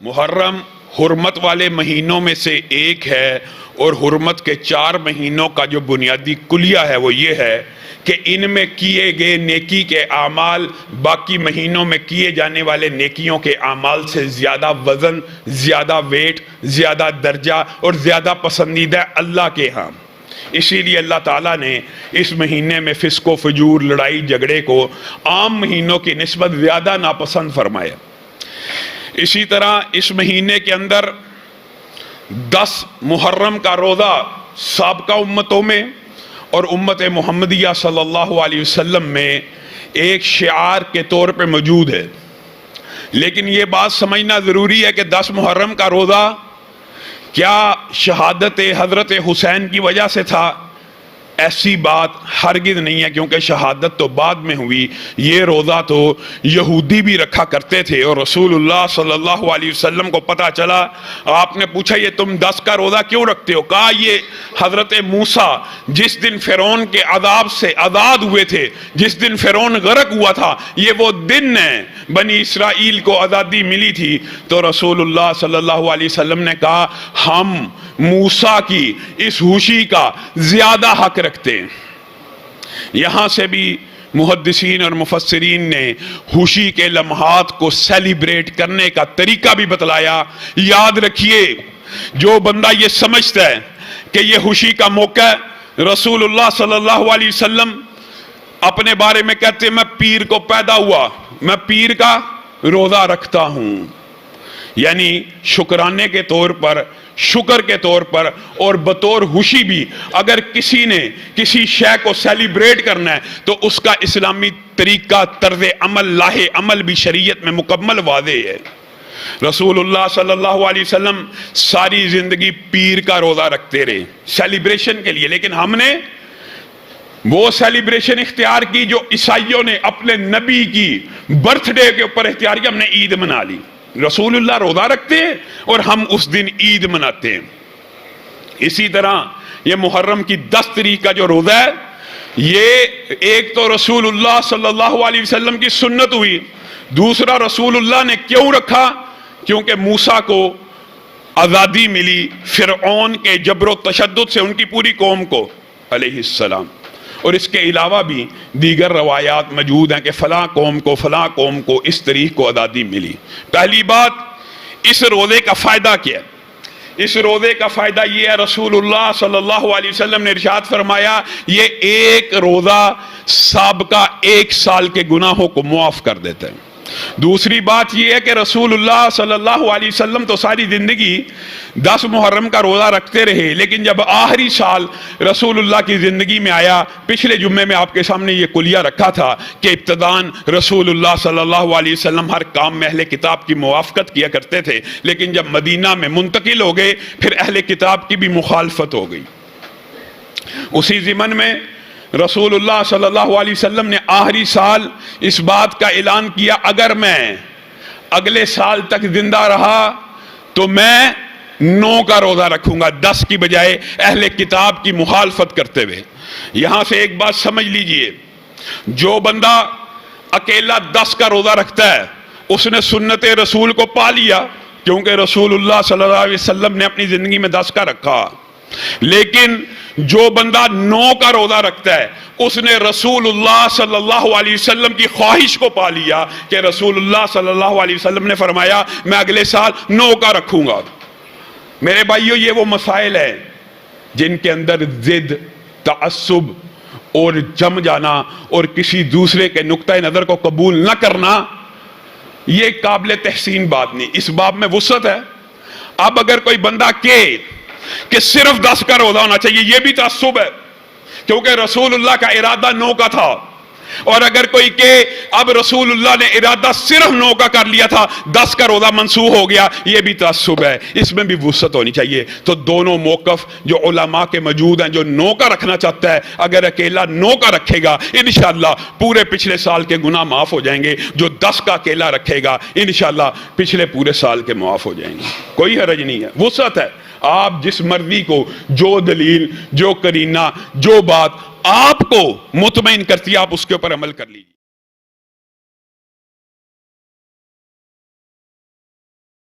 محرم حرمت والے مہینوں میں سے ایک ہے، اور حرمت کے 4 مہینوں کا جو بنیادی کلیہ ہے وہ یہ ہے کہ ان میں کیے گئے نیکی کے اعمال باقی مہینوں میں کیے جانے والے نیکیوں کے اعمال سے زیادہ وزن، زیادہ ویٹ، زیادہ درجہ اور زیادہ پسندیدہ اللہ کے ہاں۔ اسی لیے اللہ تعالیٰ نے اس مہینے میں فسق و فجور، لڑائی جھگڑے کو عام مہینوں کی نسبت زیادہ ناپسند فرمایا۔ اسی طرح اس مہینے کے اندر 10 محرم کا روزہ سابقہ امتوں میں اور امت محمدیہ صلی اللہ علیہ وسلم میں ایک شعار کے طور پہ موجود ہے، لیکن یہ بات سمجھنا ضروری ہے کہ 10 محرم کا روزہ کیا شہادت حضرت حسین کی وجہ سے تھا؟ ایسی بات ہرگز نہیں ہے، کیونکہ شہادت تو بعد میں ہوئی۔ یہ روزہ تو یہودی بھی رکھا کرتے تھے، اور رسول اللہ صلی اللہ علیہ وسلم کو پتا چلا، آپ نے پوچھا یہ تم 10 کا روزہ کیوں رکھتے ہو؟ کہا یہ حضرت موسیٰ جس دن فرعون کے عذاب سے آزاد ہوئے تھے، جس دن فرعون غرق ہوا تھا، یہ وہ دن ہے بنی اسرائیل کو آزادی ملی تھی۔ تو رسول اللہ صلی اللہ علیہ وسلم نے کہا ہم موسیٰ کی اس خوشی کا زیادہ حق رکھتے ہیں۔ یہاں سے بھی محدثین اور مفسرین نے خوشی کے لمحات کو سیلیبریٹ کرنے کا طریقہ بھی بتلایا۔ یاد رکھیے، جو بندہ یہ سمجھتا ہے کہ یہ خوشی کا موقع ہے، رسول اللہ صلی اللہ علیہ وسلم اپنے بارے میں کہتے ہیں میں پیر کو پیدا ہوا، میں پیر کا روزہ رکھتا ہوں، یعنی شکرانے کے طور پر، شکر کے طور پر اور بطور خوشی بھی اگر کسی نے کسی شے کو سیلیبریٹ کرنا ہے تو اس کا اسلامی طریقہ، طرز عمل، لاہ عمل بھی شریعت میں مکمل واضح ہے۔ رسول اللہ صلی اللہ علیہ وسلم ساری زندگی پیر کا روزہ رکھتے رہے سیلیبریشن کے لیے، لیکن ہم نے وہ سیلیبریشن اختیار کی جو عیسائیوں نے اپنے نبی کی برتھ ڈے کے اوپر اختیار کی، ہم نے عید منا لی۔ رسول اللہ روزہ رکھتے ہیں اور ہم اس دن عید مناتے ہیں۔ اسی طرح یہ محرم کی 10 تاریخ کا جو روزہ ہے، یہ ایک تو رسول اللہ صلی اللہ علیہ وسلم کی سنت ہوئی، دوسرا رسول اللہ نے کیوں رکھا؟ کیونکہ موسیٰ کو آزادی ملی فرعون کے جبر و تشدد سے، ان کی پوری قوم کو علیہ السلام۔ اور اس کے علاوہ بھی دیگر روایات موجود ہیں کہ فلاں قوم کو اس تاریخ کو آزادی ملی۔ پہلی بات، اس روزے کا فائدہ کیا ہے؟ اس روزے کا فائدہ یہ ہے، رسول اللہ صلی اللہ علیہ وسلم نے ارشاد فرمایا یہ ایک روزہ سابقہ 1 سال کے گناہوں کو معاف کر دیتا ہے۔ دوسری بات یہ ہے کہ رسول اللہ صلی اللہ علیہ وسلم تو ساری زندگی 10 محرم کا روزہ رکھتے رہے، لیکن جب آخری سال رسول اللہ کی زندگی میں آیا، پچھلے جمعے میں آپ کے سامنے یہ کلیہ رکھا تھا کہ ابتداً رسول اللہ صلی اللہ علیہ وسلم ہر کام میں اہل کتاب کی موافقت کیا کرتے تھے، لیکن جب مدینہ میں منتقل ہو گئے پھر اہل کتاب کی بھی مخالفت ہو گئی۔ اسی ضمن میں رسول اللہ صلی اللہ علیہ وسلم نے آخری سال اس بات کا اعلان کیا اگر میں اگلے سال تک زندہ رہا تو میں 9 کا روزہ رکھوں گا، 10 کی بجائے اہل کتاب کی مخالفت کرتے ہوئے۔ یہاں سے ایک بات سمجھ لیجئے، جو بندہ اکیلا 10 کا روزہ رکھتا ہے اس نے سنت رسول کو پا لیا، کیونکہ رسول اللہ صلی اللہ علیہ وسلم نے اپنی زندگی میں 10 کا رکھا۔ لیکن جو بندہ 9 کا روزہ رکھتا ہے اس نے رسول اللہ صلی اللہ علیہ وسلم کی خواہش کو پا لیا کہ رسول اللہ صلی اللہ علیہ وسلم نے فرمایا میں اگلے سال 9 کا رکھوں گا۔ میرے بھائیو، یہ وہ مسائل ہیں جن کے اندر ضد، تعصب اور جم جانا اور کسی دوسرے کے نقطہ نظر کو قبول نہ کرنا یہ قابل تحسین بات نہیں، اس باب میں وسعت ہے۔ اب اگر کوئی بندہ کہ صرف 10 کا روزہ ہونا چاہیے، یہ بھی تعصب ہے، کیونکہ رسول اللہ کا ارادہ 9 کا تھا، اور اگر کوئی کہ اب رسول اللہ نے ارادہ صرف 9 کا کر لیا تھا، 10 کا روزہ منسوخ ہو گیا، یہ بھی تعصب ہے، اس میں بھی وسعت ہونی چاہیے۔ تو دونوں موقف جو علماء کے موجود ہیں، جو 9 کا رکھنا چاہتا ہے اگر اکیلا 9 کا رکھے گا انشاءاللہ پورے پچھلے سال کے گناہ معاف ہو جائیں گے، جو 10 کا اکیلا رکھے گا انشاءاللہ پچھلے پورے سال کے معاف ہو جائیں گے۔ کوئی حرج نہیں ہے، وسعت ہے۔ آپ جس مرضی کو، جو دلیل، جو قرینہ، جو بات آپ کو مطمئن کرتی ہے آپ اس کے اوپر عمل کر لیجیے۔